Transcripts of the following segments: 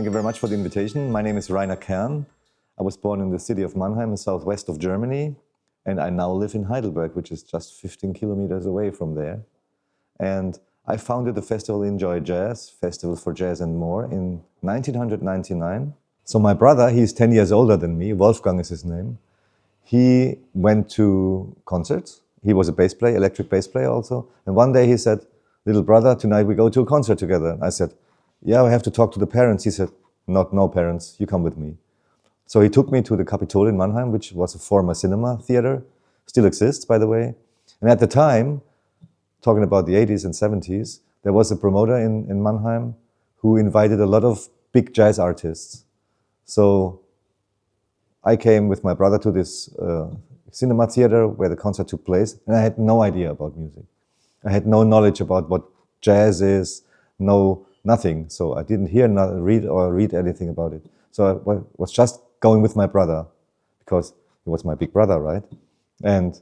Thank you very much for the invitation. My name is Rainer Kern. I was born in the city of Mannheim, in southwest of Germany, and I now live in Heidelberg, which is just 15 kilometers away from there. And I founded the festival Enjoy Jazz, Festival for Jazz and More, in 1999. So my brother, he's 10 years older than me, Wolfgang is his name. He went to concerts. He was a bass player, electric bass player also. And one day he said, "Little brother, tonight we go to a concert together." I said, "Yeah, I have to talk to the parents." He said, No parents, you come with me." So he took me to the Capitol in Mannheim, which was a former cinema theater, still exists, by the way. And at the time, talking about the 80s and 70s, there was a promoter in Mannheim who invited a lot of big jazz artists. So I came with my brother to this cinema theater where the concert took place, and I had no idea about music. I had no knowledge about what jazz is, nothing. So I didn't read anything about it. So I was just going with my brother because he was my big brother, right? And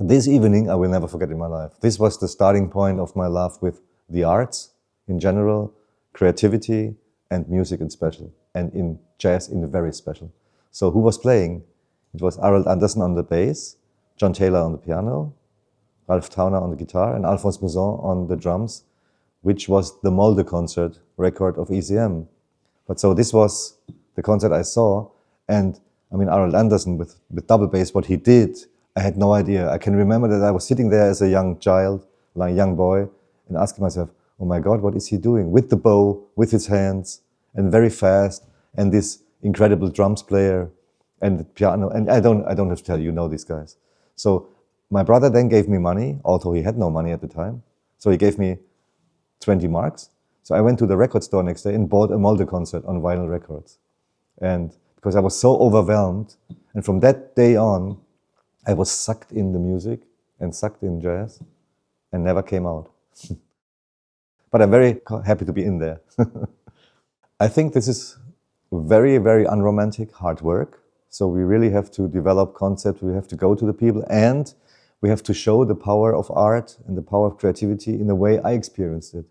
this evening I will never forget in my life. This was the starting point of my love with the arts in general, creativity, and music in special, and in jazz in the very special. So who was playing? It was Arnold Anderson on the bass, John Taylor on the piano, Ralph Towner on the guitar, and Alphonse Mouzon on the drums, which was the Molde concert record of ECM. But so this was the concert I saw, and I mean Arnold Anderson with double bass, what he did, I had no idea. I can remember that I was sitting there as a young child, like a young boy, and asking myself, oh my God, what is he doing? With the bow, with his hands, and very fast, and this incredible drums player, and the piano, and I don't have to tell you, you know these guys. So my brother then gave me money, although he had no money at the time. So he gave me 20 marks. So I went to the record store next day and bought a Molde concert on vinyl records. And because I was so overwhelmed, and from that day on, I was sucked in the music and sucked in jazz and never came out. But I'm very happy to be in there. I think this is very, very unromantic, hard work. So we really have to develop concepts, we have to go to the people, and we have to show the power of art and the power of creativity in the way I experienced it.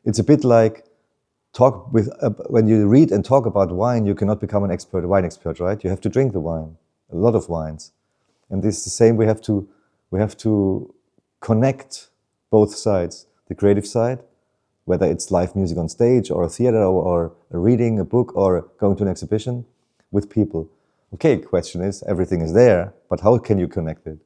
It's a bit like when you read and talk about wine, you cannot become a wine expert, right? You have to drink the wine, a lot of wines. And this is the same, we have to connect both sides, the creative side, whether it's live music on stage or a theater or a reading, a book, or going to an exhibition, with people. Okay, question is, everything is there, but how can you connect it?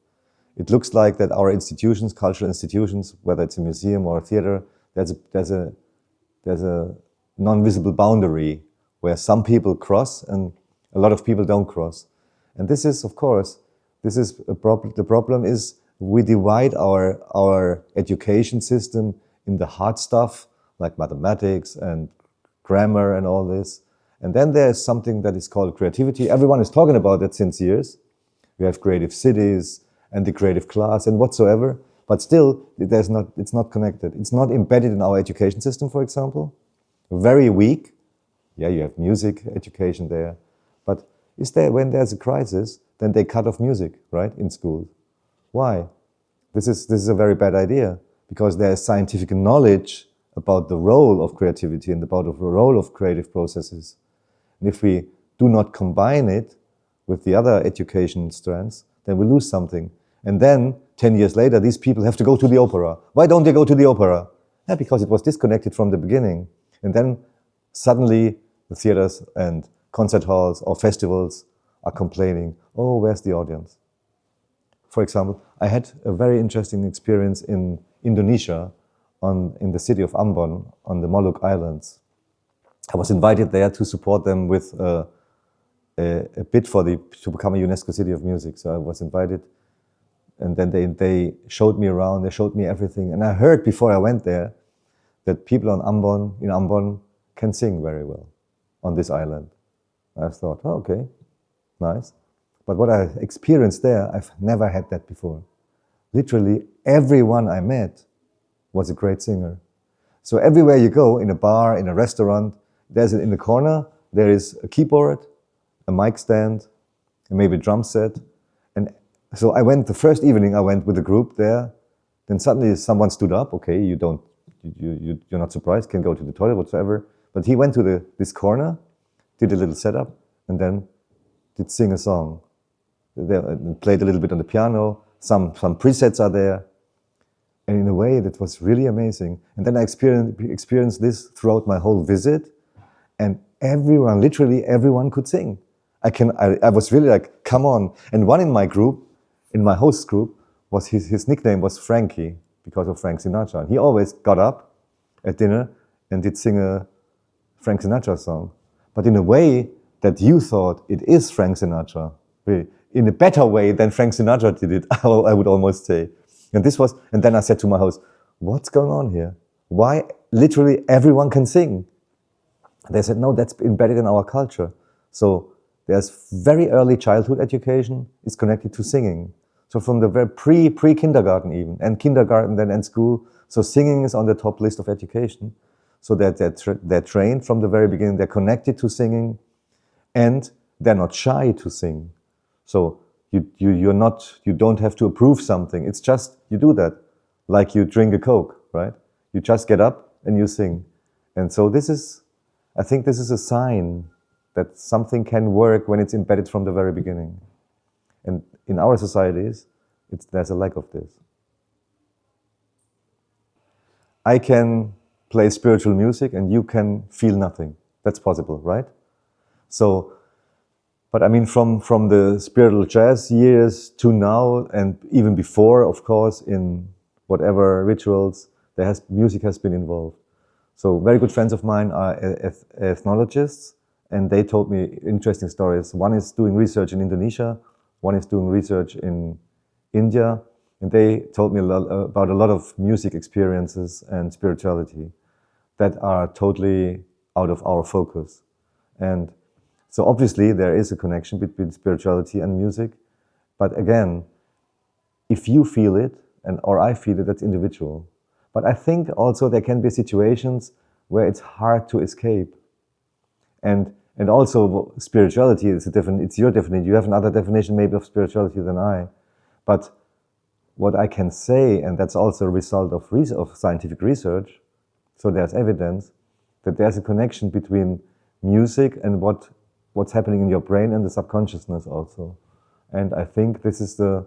It looks like that our institutions, cultural institutions, whether it's a museum or a theater, there's a non-visible boundary where some people cross and a lot of people don't cross. And this is, of course, a problem. The problem is we divide our education system in the hard stuff, like mathematics and grammar and all this. And then there's something that is called creativity. Everyone is talking about that since years. We have creative cities and the creative class and whatsoever, but still it's not connected. It's not embedded in our education system, for example. Very weak. Yeah, you have music education there. But when there's a crisis, then they cut off music, right, in schools. Why? This is a very bad idea, because there is scientific knowledge about the role of creativity and about the role of creative processes. And if we do not combine it with the other education strands, then we lose something. And then, 10 years later, these people have to go to the opera. Why don't they go to the opera? Yeah, because it was disconnected from the beginning. And then, suddenly, the theaters and concert halls or festivals are complaining, oh, where's the audience? For example, I had a very interesting experience in Indonesia, in the city of Ambon, on the Molucca Islands. I was invited there to support them with a bid to become a UNESCO City of Music. So I was invited, and then they showed me around, they showed me everything. And I heard before I went there that people in Ambon can sing very well on this island. I thought, oh, okay, nice. But what I experienced there, I've never had that before. Literally everyone I met was a great singer. So everywhere you go, in a bar, in a restaurant, in the corner, there is a keyboard, a mic stand, and maybe a drum set. And so the first evening I went with a group there, then suddenly someone stood up, okay, you're not surprised, can go to the toilet, whatsoever. But he went to this corner, did a little setup, and then did sing a song. They played a little bit on the piano, some presets are there. And in a way, that was really amazing. And then I experienced this throughout my whole visit. And everyone, literally everyone could sing. I was really like, come on. And one in my group, in my host group, was his nickname was Frankie, because of Frank Sinatra. And he always got up at dinner and did sing a Frank Sinatra song. But in a way that you thought it is Frank Sinatra. Really, in a better way than Frank Sinatra did it, I would almost say. And then I said to my host, what's going on here? Why literally everyone can sing? They said, no, that's embedded in our culture. So there's very early childhood education is connected to singing. So from the very pre-kindergarten even, and kindergarten then and school, so singing is on the top list of education. So that they're trained from the very beginning, they're connected to singing, and they're not shy to sing. So you don't have to approve something. It's just, you do that. Like you drink a Coke, right? You just get up and you sing. And so I think this is a sign that something can work when it's embedded from the very beginning. And in our societies, there's a lack of this. I can play spiritual music and you can feel nothing. That's possible, right? So, but I mean, from the spiritual jazz years to now, and even before, of course, in whatever rituals, music has been involved. So very good friends of mine are ethnologists, and they told me interesting stories. One is doing research in Indonesia, one is doing research in India, and they told me about a lot of music experiences and spirituality that are totally out of our focus. And so obviously there is a connection between spirituality and music, but again, if you feel it or I feel it, that's individual. But I think also there can be situations where it's hard to escape. And also spirituality is it's your definition. You have another definition maybe of spirituality than I. But what I can say, and that's also a result of scientific research, so there's evidence that there's a connection between music and what's happening in your brain and the subconsciousness also. And I think this is the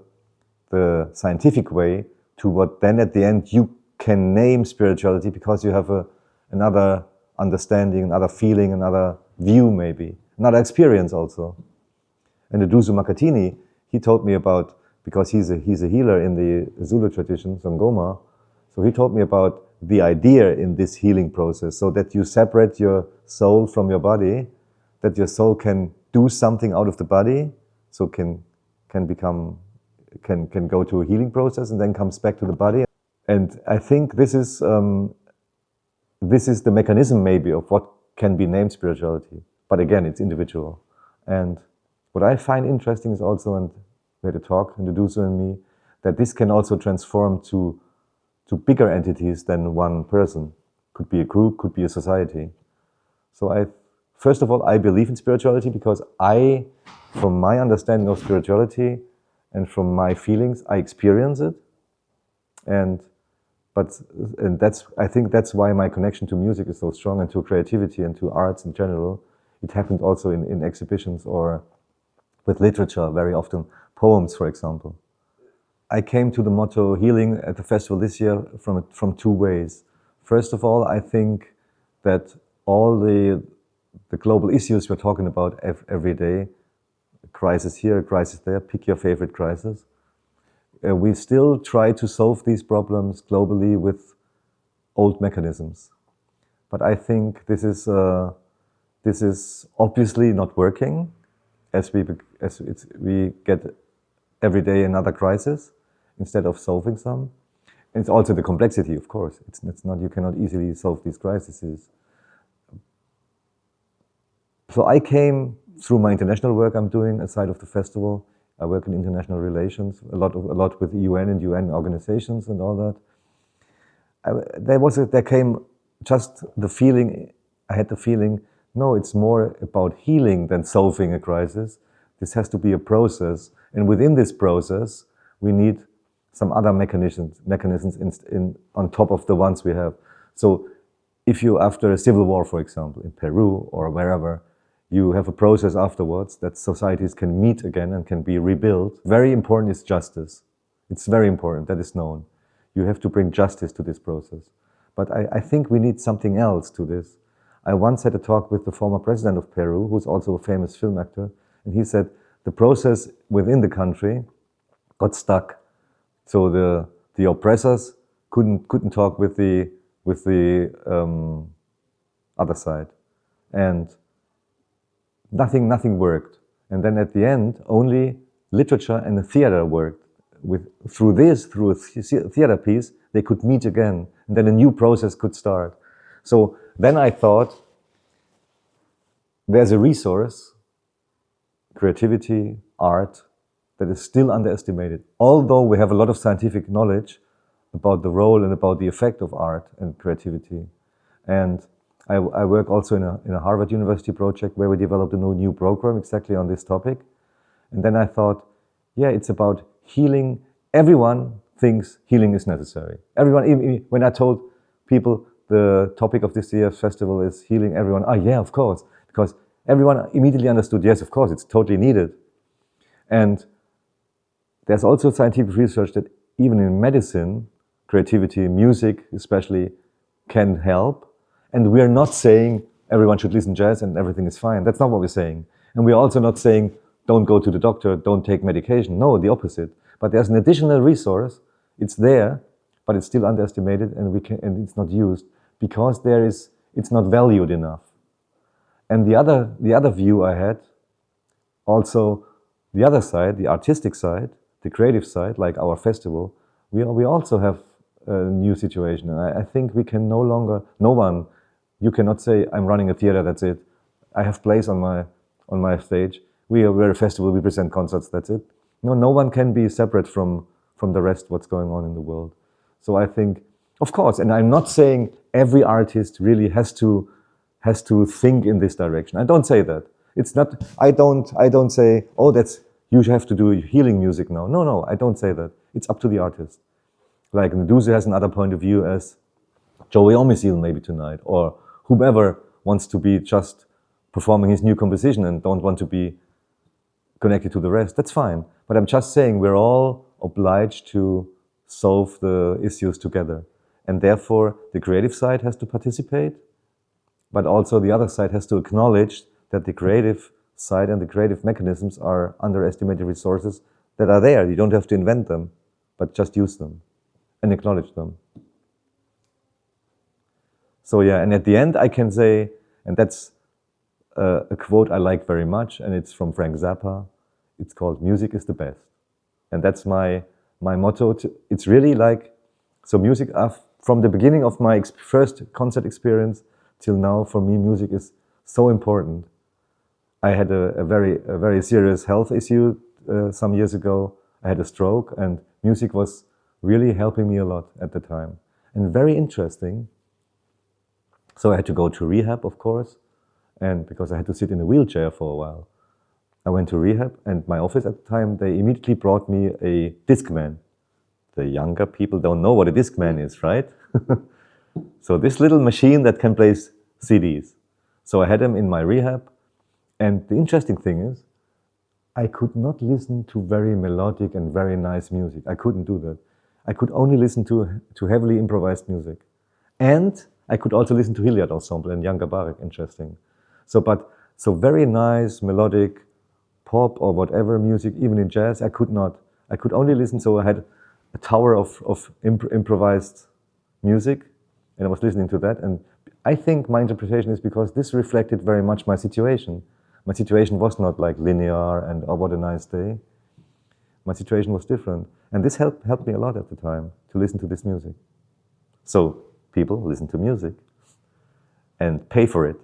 scientific way to what then at the end you can name spirituality, because you have another understanding, another feeling, another view maybe, another experience also. And the Dusu Makatini, he told me about, because he's a healer in the Zulu tradition, Sangoma, so he told me about the idea in this healing process, so that you separate your soul from your body, that your soul can do something out of the body, so can go to a healing process and then comes back to the body. And I think this is the mechanism maybe of what can be named spirituality. But again, it's individual. And what I find interesting is also, and we had a talk in the Dusu and me, that this can also transform to bigger entities than one person. Could be a group, could be a society. So first of all, I believe in spirituality because from my understanding of spirituality and from my feelings, I experience it. And I think that's why my connection to music is so strong, and to creativity and to arts in general. It happened also in exhibitions or with literature, very often, poems, for example. I came to the motto healing at the festival this year from two ways. First of all, I think that all the global issues we're talking about every day, crisis here, crisis there, pick your favorite crisis. We still try to solve these problems globally with old mechanisms. But I think this is obviously not working, as we get every day another crisis instead of solving some. And it's also the complexity, of course. It's not, you cannot easily solve these crises. So I came through my international work I'm doing aside of the festival. I work in international relations, a lot with UN and UN organizations and all that. There came just the feeling, I had the feeling, no, it's more about healing than solving a crisis. This has to be a process. And within this process, we need some other mechanisms on top of the ones we have. So if you, after a civil war, for example, in Peru or wherever, you have a process afterwards that societies can meet again and can be rebuilt. Very important is justice. It's very important, that is known. You have to bring justice to this process. But I think we need something else to this. I once had a talk with the former president of Peru, who's also a famous film actor, and he said the process within the country got stuck. So the oppressors couldn't talk with the other side, and nothing worked. And then at the end, only literature and the theater worked. Through a theater piece, they could meet again, and then a new process could start. So then I thought, there's a resource, creativity, art, that is still underestimated. Although we have a lot of scientific knowledge about the role and about the effect of art and creativity. And I work also in a Harvard University project where we developed a new program exactly on this topic. And then I thought, yeah, it's about healing. Everyone thinks healing is necessary. Everyone, when I told people the topic of this year's festival is healing, everyone, yeah, of course. Because everyone immediately understood, yes, of course, it's totally needed. And there's also scientific research that even in medicine, creativity, music especially, can help. And we're not saying everyone should listen to jazz and everything is fine. That's not what we're saying. And we're also not saying don't go to the doctor, don't take medication. No, the opposite. But there's an additional resource. It's there, but it's still underestimated, and it's not used because it's not valued enough. And the other view I had, also the other side, the artistic side, the creative side, like our festival, we also have a new situation. And I think we can you cannot say, I'm running a theater, that's it. I have plays on my stage. We're a festival, we present concerts, that's it. No one can be separate from the rest, what's going on in the world. So I think, of course, and I'm not saying every artist really has to think in this direction. I don't say that. It's not, I don't say, you have to do healing music now. No, I don't say that. It's up to the artist. Like Medusa has another point of view as Joey Omisil maybe tonight, or whomever wants to be just performing his new composition and don't want to be connected to the rest. That's fine. But I'm just saying we're all obliged to solve the issues together. And therefore, the creative side has to participate, but also the other side has to acknowledge that the creative side and the creative mechanisms are underestimated resources that are there. You don't have to invent them, but just use them and acknowledge them. So yeah, and at the end I can say, and that's a quote I like very much, and it's from Frank Zappa. It's called "Music is the best," and that's my motto. It's really like, so music, from the beginning of my first concert experience till now, for me, music is so important. I had a very serious health issue some years ago. I had a stroke, and music was really helping me a lot at the time, and very interesting. So I had to go to rehab, of course, and because I had to sit in a wheelchair for a while. I went to rehab, and my office at the time, they immediately brought me a Discman. The younger people don't know what a Discman is, right? So this little machine that can play CDs. So I had them in my rehab, and the interesting thing is, I could not listen to very melodic and very nice music. I couldn't do that. I could only listen to heavily improvised music. And I could also listen to Hilliard Ensemble and Jan Garbarek, interesting. So very nice, melodic, pop or whatever music, even in jazz, I could not. I could only listen, so I had a tower of improvised music, and I was listening to that. And I think my interpretation is because this reflected very much my situation. My situation was not like linear and, oh, what a nice day. My situation was different. And this helped me a lot at the time to listen to this music. So people listen to music and pay for it.